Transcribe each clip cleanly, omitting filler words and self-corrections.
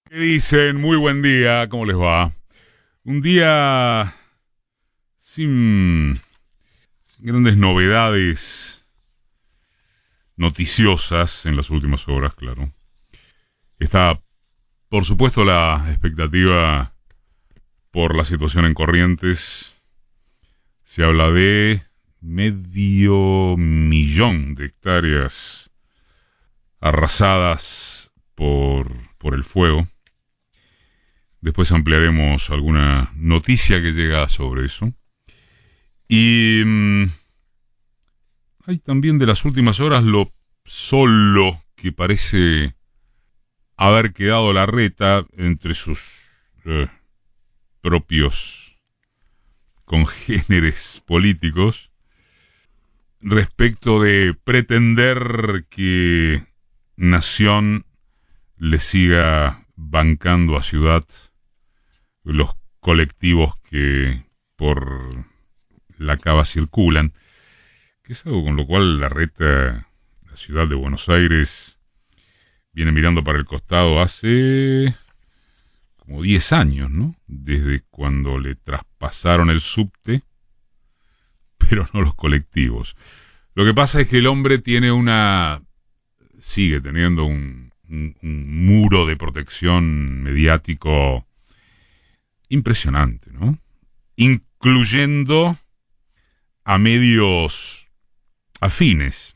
¿Qué dicen? Muy buen día, ¿cómo les va? Un día sin grandes novedades noticiosas en las últimas horas, claro. Está, por supuesto, la expectativa por la situación en Corrientes. Se habla de 500.000 de hectáreas arrasadas por el fuego. Después ampliaremos alguna noticia que llega sobre eso. Y hay también de las últimas horas lo solo que parece haber quedado Larreta entre sus propios congéneres políticos respecto de pretender que Nación le siga bancando a Ciudad los colectivos que por la cava circulan, que es algo con lo cual la ciudad de Buenos Aires, viene mirando para el costado hace como 10 años, ¿no? Desde cuando le traspasaron el subte, pero no los colectivos. Lo que pasa es que el hombre sigue teniendo un muro de protección mediático impresionante, ¿no? Incluyendo a medios afines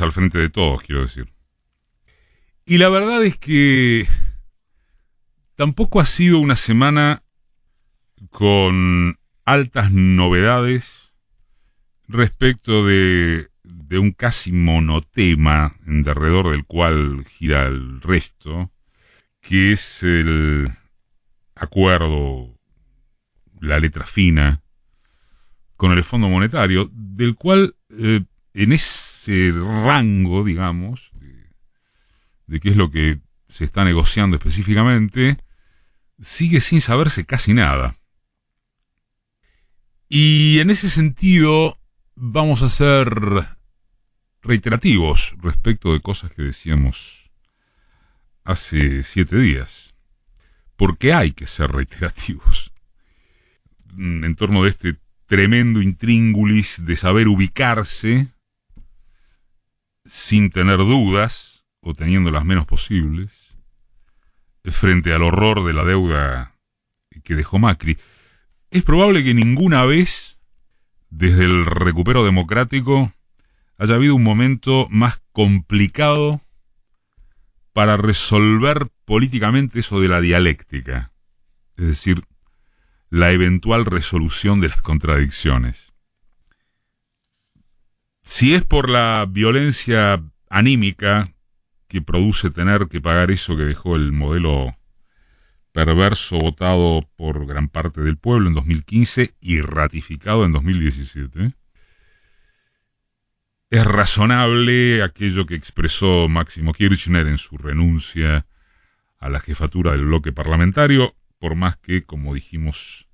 al frente de todos, quiero decir. Y la verdad es que tampoco ha sido una semana con altas novedades respecto de un casi monotema en derredor del cual gira el resto, que es el acuerdo, la letra fina, con el Fondo Monetario, del cual en ese rango, digamos, de qué es lo que se está negociando específicamente, sigue sin saberse casi nada. Y en ese sentido vamos a ser reiterativos respecto de cosas que decíamos hace 7 días. Porque hay que ser reiterativos en torno de este tremendo intríngulis de saber ubicarse sin tener dudas, o teniendo las menos posibles, frente al horror de la deuda que dejó Macri. Es probable que ninguna vez, desde el recupero democrático, haya habido un momento más complicado para resolver políticamente eso de la dialéctica, es decir, la eventual resolución de las contradicciones. Si es por la violencia anímica que produce tener que pagar eso que dejó el modelo perverso votado por gran parte del pueblo en 2015 y ratificado en 2017, es razonable aquello que expresó Máximo Kirchner en su renuncia a la jefatura del bloque parlamentario, por más que, como dijimos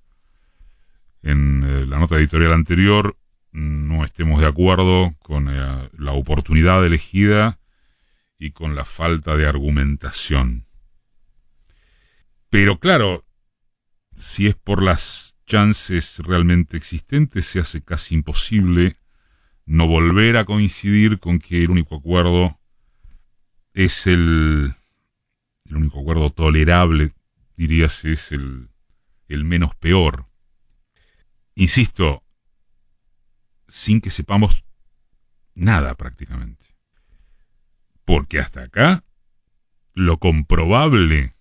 en la nota editorial anterior, no estemos de acuerdo con la oportunidad elegida y con la falta de argumentación. Pero claro, si es por las chances realmente existentes, se hace casi imposible no volver a coincidir con que el único acuerdo es el único acuerdo tolerable, dirías, es el menos peor. Insisto, sin que sepamos nada prácticamente. Porque hasta acá, lo comprobable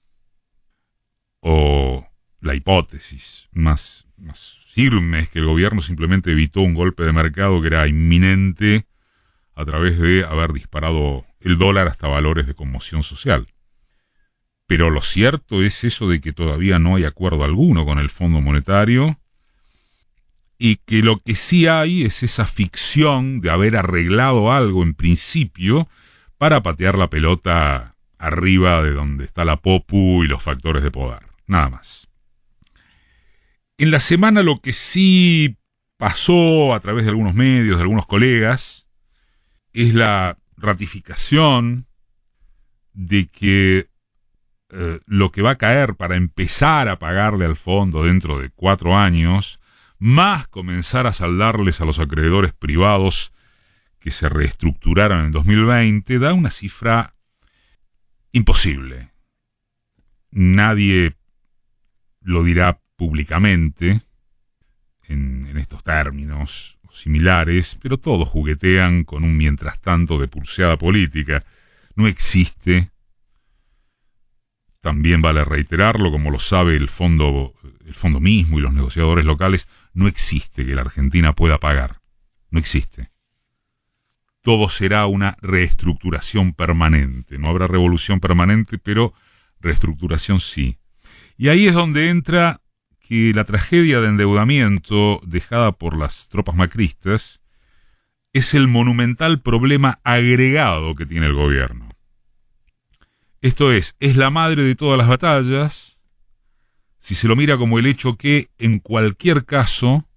o la hipótesis más firme es que el gobierno simplemente evitó un golpe de mercado que era inminente a través de haber disparado el dólar hasta valores de conmoción social. Pero lo cierto es eso de que todavía no hay acuerdo alguno con el Fondo Monetario y que lo que sí hay es esa ficción de haber arreglado algo en principio para patear la pelota arriba de donde está la popu y los factores de poder. Nada más. En la semana lo que sí pasó a través de algunos medios, de algunos colegas, es la ratificación de que lo que va a caer para empezar a pagarle al fondo dentro de 4 años, más comenzar a saldarles a los acreedores privados que se reestructuraron en 2020, da una cifra imposible. Nadie lo dirá públicamente en estos términos similares, pero todos juguetean con un mientras tanto de pulseada política. No existe, también vale reiterarlo, como lo sabe el fondo mismo y los negociadores locales, no existe que la Argentina pueda pagar. No existe. Todo será una reestructuración permanente. No habrá revolución permanente, pero reestructuración sí. Y ahí es donde entra que la tragedia de endeudamiento dejada por las tropas macristas es el monumental problema agregado que tiene el gobierno. Esto es la madre de todas las batallas, si se lo mira como el hecho que, en cualquier caso,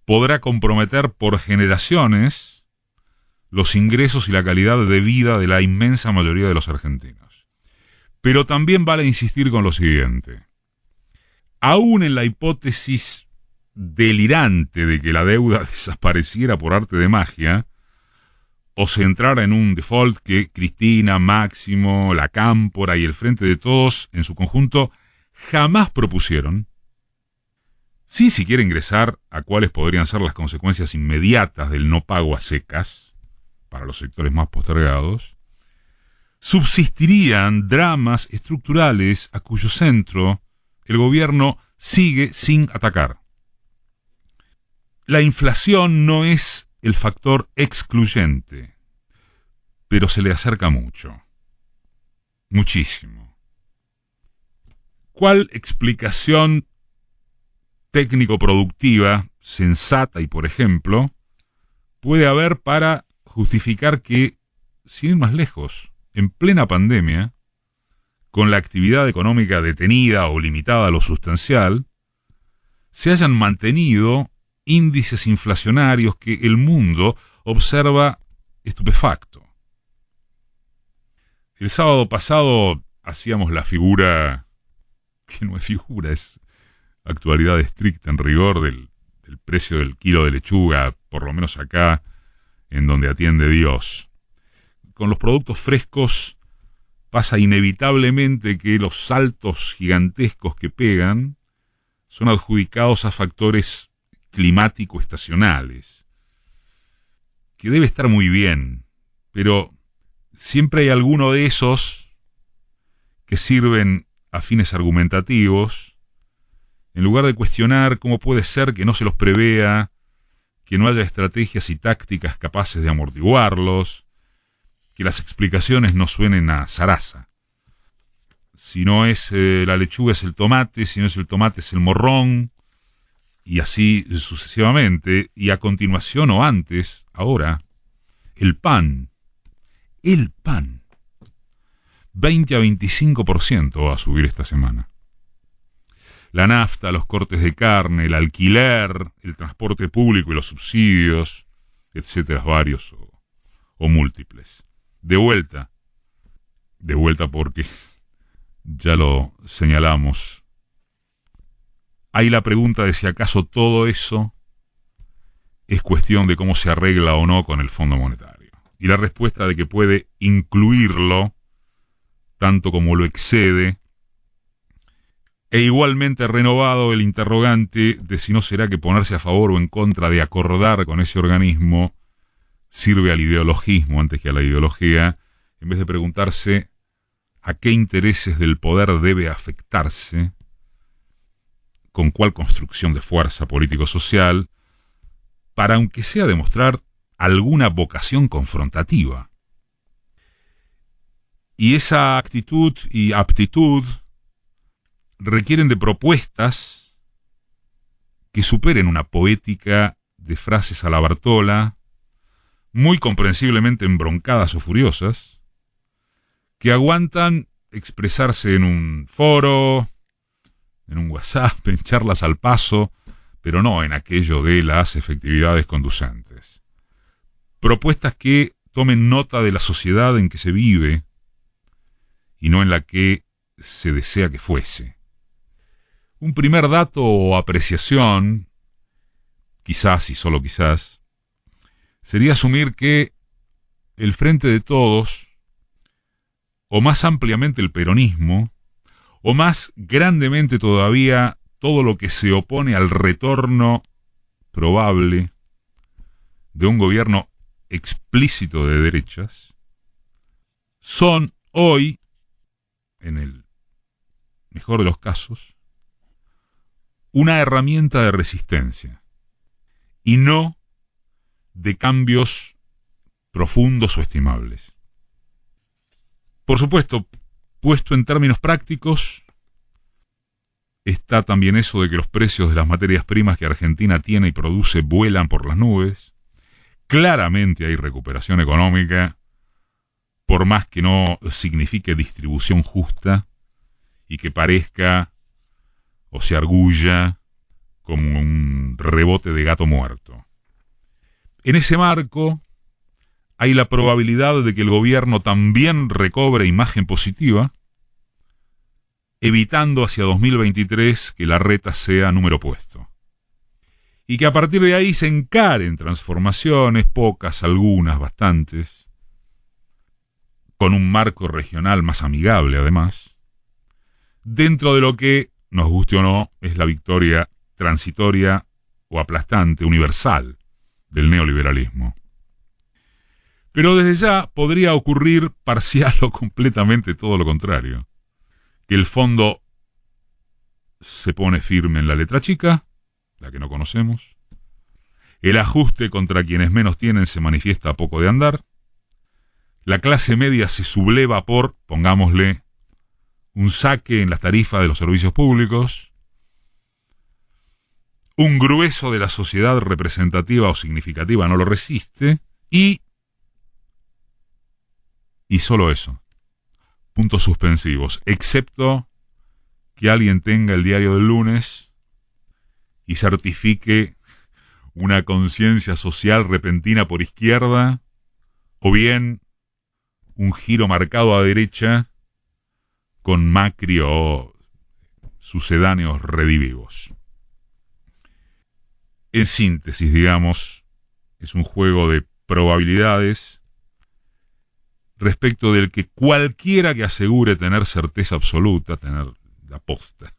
podrá comprometer por generaciones los ingresos y la calidad de vida de la inmensa mayoría de los argentinos. Pero también vale insistir con lo siguiente. Aún en la hipótesis delirante de que la deuda desapareciera por arte de magia, o se entrara en un default que Cristina, Máximo, la Cámpora y el Frente de Todos en su conjunto jamás propusieron, sin siquiera ingresar a cuáles podrían ser las consecuencias inmediatas del no pago a secas para los sectores más postergados, subsistirían dramas estructurales a cuyo centro el gobierno sigue sin atacar. La inflación no es el factor excluyente, pero se le acerca mucho. Muchísimo. ¿Cuál explicación técnico-productiva, sensata y, por ejemplo, puede haber para justificar que, sin ir más lejos, en plena pandemia, con la actividad económica detenida o limitada a lo sustancial, se hayan mantenido índices inflacionarios que el mundo observa estupefacto? El sábado pasado hacíamos la figura, que no es figura, es actualidad estricta en rigor del precio del kilo de lechuga, por lo menos acá en donde atiende Dios. Con los productos frescos pasa inevitablemente que los saltos gigantescos que pegan son adjudicados a factores climático-estacionales, que debe estar muy bien, pero siempre hay alguno de esos que sirven a fines argumentativos, en lugar de cuestionar cómo puede ser que no se los prevea, que no haya estrategias y tácticas capaces de amortiguarlos, que las explicaciones no suenen a zaraza. Si no es la lechuga es el tomate, si no es el tomate es el morrón, y así sucesivamente, y a continuación o antes, ahora, el pan. El pan. 20 a 25% va a subir esta semana. La nafta, los cortes de carne, el alquiler, el transporte público y los subsidios, etcétera, varios o múltiples. De vuelta porque ya lo señalamos. Hay la pregunta de si acaso todo eso es cuestión de cómo se arregla o no con el Fondo Monetario. Y la respuesta de que puede incluirlo tanto como lo excede, e igualmente renovado el interrogante de si no será que ponerse a favor o en contra de acordar con ese organismo sirve al ideologismo antes que a la ideología, en vez de preguntarse a qué intereses del poder debe afectarse, con cuál construcción de fuerza político-social, para aunque sea demostrar alguna vocación confrontativa. Y esa actitud y aptitud requieren de propuestas que superen una poética de frases a la Bartola, muy comprensiblemente embroncadas o furiosas, que aguantan expresarse en un foro, en un WhatsApp, en charlas al paso, pero no en aquello de las efectividades conducentes. Propuestas que tomen nota de la sociedad en que se vive, y no en la que se desea que fuese. Un primer dato o apreciación, quizás y solo quizás, sería asumir que el Frente de Todos, o más ampliamente el peronismo, o más grandemente todavía todo lo que se opone al retorno probable de un gobierno explícito de derechas, son hoy, en el mejor de los casos, una herramienta de resistencia y no de cambios profundos o estimables. Por supuesto, puesto en términos prácticos, está también eso de que los precios de las materias primas que Argentina tiene y produce vuelan por las nubes. Claramente hay recuperación económica, por más que no signifique distribución justa y que parezca o se argulla como un rebote de gato muerto. En ese marco hay la probabilidad de que el gobierno también recobre imagen positiva, evitando hacia 2023 que la reta sea número puesto. Y que a partir de ahí se encaren transformaciones, pocas, algunas, bastantes, con un marco regional más amigable además, dentro de lo que, nos guste o no, es la victoria transitoria o aplastante, universal, del neoliberalismo. Pero desde ya podría ocurrir parcial o completamente todo lo contrario. Que el fondo se pone firme en la letra chica, la que no conocemos. El ajuste contra quienes menos tienen se manifiesta a poco de andar. La clase media se subleva por, pongámosle, un saque en las tarifas de los servicios públicos. Un grueso de la sociedad representativa o significativa no lo resiste. Y solo eso. Puntos suspensivos. Excepto que alguien tenga el diario del lunes y certifique una conciencia social repentina por izquierda, o bien un giro marcado a derecha con Macri o sucedáneos redivivos. En síntesis, digamos, es un juego de probabilidades respecto del que cualquiera que asegure tener certeza absoluta, tener la posta,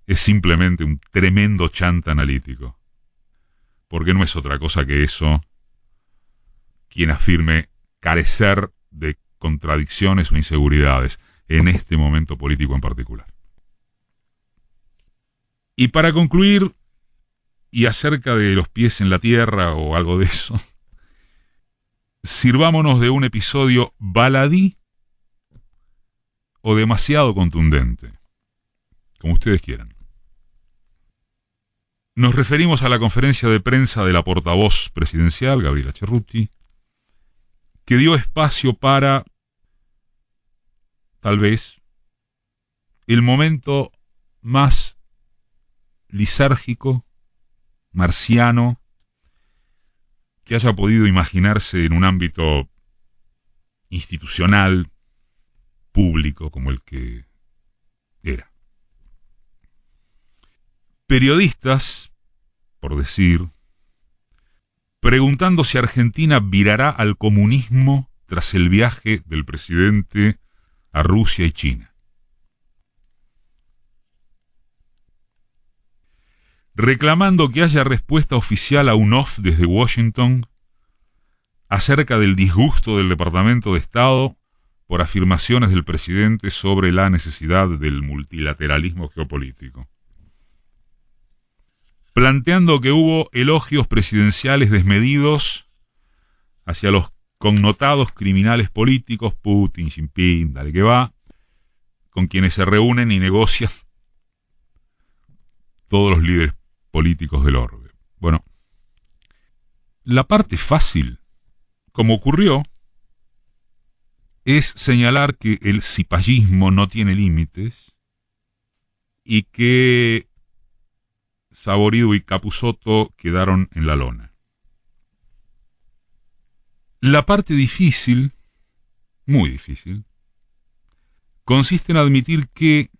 es simplemente un tremendo chanta analítico. Porque no es otra cosa que eso quien afirme carecer de contradicciones o inseguridades en este momento político en particular. Y para concluir, y acerca de los pies en la tierra o algo de eso, sirvámonos de un episodio baladí o demasiado contundente, como ustedes quieran. Nos referimos a la conferencia de prensa de la portavoz presidencial, Gabriela Cerruti, que dio espacio para, tal vez, el momento más lisérgico, marciano, que haya podido imaginarse en un ámbito institucional, público, como el que era. Periodistas, por decir, preguntando si Argentina virará al comunismo tras el viaje del presidente a Rusia y China. Reclamando que haya respuesta oficial a un off desde Washington acerca del disgusto del Departamento de Estado por afirmaciones del presidente sobre la necesidad del multilateralismo geopolítico. Planteando que hubo elogios presidenciales desmedidos hacia los connotados criminales políticos, Putin, Jinping, dale que va, con quienes se reúnen y negocian todos los líderes políticos del orbe. Bueno, la parte fácil, como ocurrió, es señalar que el cipallismo no tiene límites y que Saborido y Capusotto quedaron en la lona. La parte difícil, muy difícil, consiste en admitir que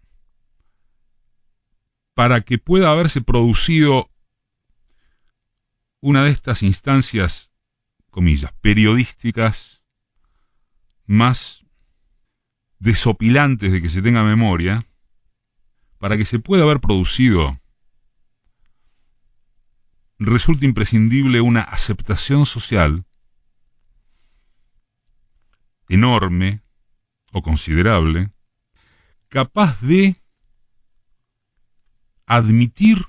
para que pueda haberse producido una de estas instancias, comillas, periodísticas más desopilantes de que se tenga memoria, para que se pueda haber producido, resulta imprescindible una aceptación social enorme o considerable, capaz de admitir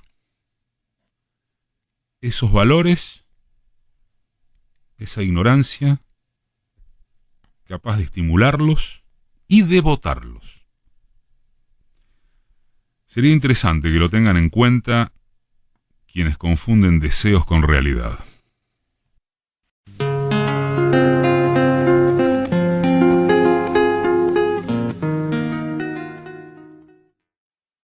esos valores, esa ignorancia, capaz de estimularlos y de votarlos. Sería interesante que lo tengan en cuenta quienes confunden deseos con realidad.